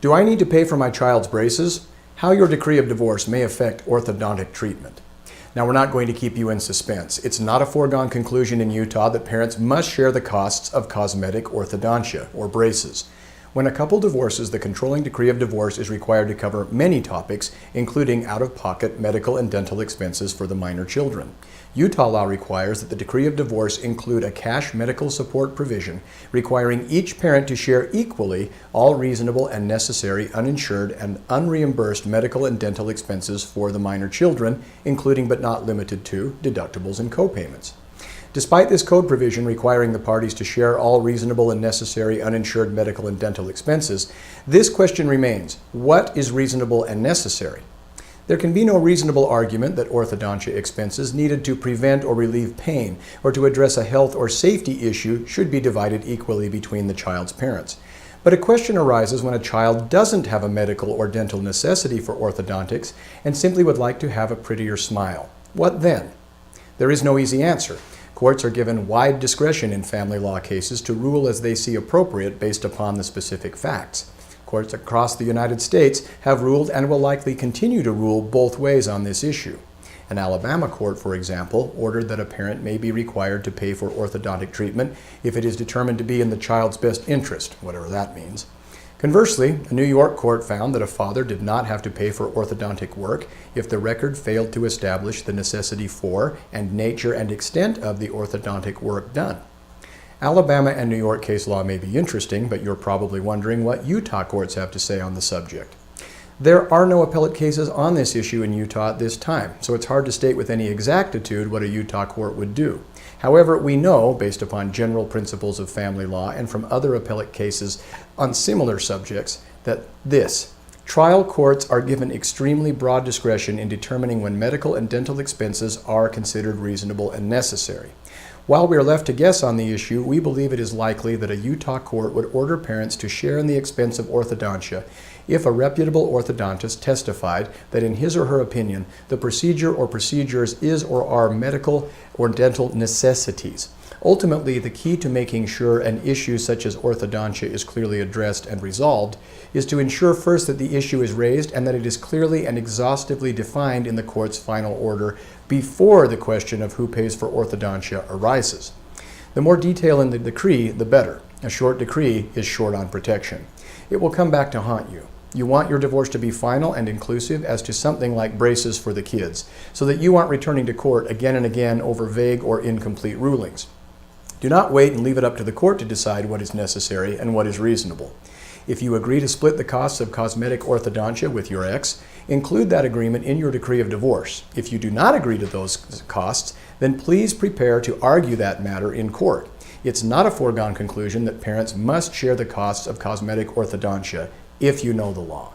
Do I need to pay for my child's braces? How your decree of divorce may affect orthodontic treatment. Now, we're not going to keep you in suspense. It's not a foregone conclusion in Utah that parents must share the costs of cosmetic orthodontia, or braces. When a couple divorces, the controlling decree of divorce is required to cover many topics, including out-of-pocket medical and dental expenses for the minor children. Utah law requires that the decree of divorce include a cash medical support provision requiring each parent to share equally all reasonable and necessary uninsured and unreimbursed medical and dental expenses for the minor children, including but not limited to deductibles and copayments. Despite this code provision requiring the parties to share all reasonable and necessary uninsured medical and dental expenses, this question remains: what is reasonable and necessary? There can be no reasonable argument that orthodontia expenses needed to prevent or relieve pain or to address a health or safety issue should be divided equally between the child's parents. But a question arises when a child doesn't have a medical or dental necessity for orthodontics and simply would like to have a prettier smile. What then? There is no easy answer. Courts are given wide discretion in family law cases to rule as they see appropriate based upon the specific facts. Courts across the United States have ruled and will likely continue to rule both ways on this issue. An Alabama court, for example, ordered that a parent may be required to pay for orthodontic treatment if it is determined to be in the child's best interest, whatever that means. Conversely, a New York court found that a father did not have to pay for orthodontic work if the record failed to establish the necessity for and nature and extent of the orthodontic work done. Alabama and New York case law may be interesting, but you're probably wondering what Utah courts have to say on the subject. There are no appellate cases on this issue in Utah at this time, so it's hard to state with any exactitude what a Utah court would do. However, we know, based upon general principles of family law and from other appellate cases on similar subjects, that trial courts are given extremely broad discretion in determining when medical and dental expenses are considered reasonable and necessary. While we are left to guess on the issue, we believe it is likely that a Utah court would order parents to share in the expense of orthodontia if a reputable orthodontist testified that in his or her opinion, the procedure or procedures is or are medical or dental necessities. Ultimately, the key to making sure an issue such as orthodontia is clearly addressed and resolved is to ensure first that the issue is raised and that it is clearly and exhaustively defined in the court's final order before the question of who pays for orthodontia arises. The more detail in the decree, the better. A short decree is short on protection. It will come back to haunt you. You want your divorce to be final and inclusive as to something like braces for the kids, so that you aren't returning to court again and again over vague or incomplete rulings. Do not wait and leave it up to the court to decide what is necessary and what is reasonable. If you agree to split the costs of cosmetic orthodontia with your ex, include that agreement in your decree of divorce. If you do not agree to those costs, then please prepare to argue that matter in court. It's not a foregone conclusion that parents must share the costs of cosmetic orthodontia if you know the law.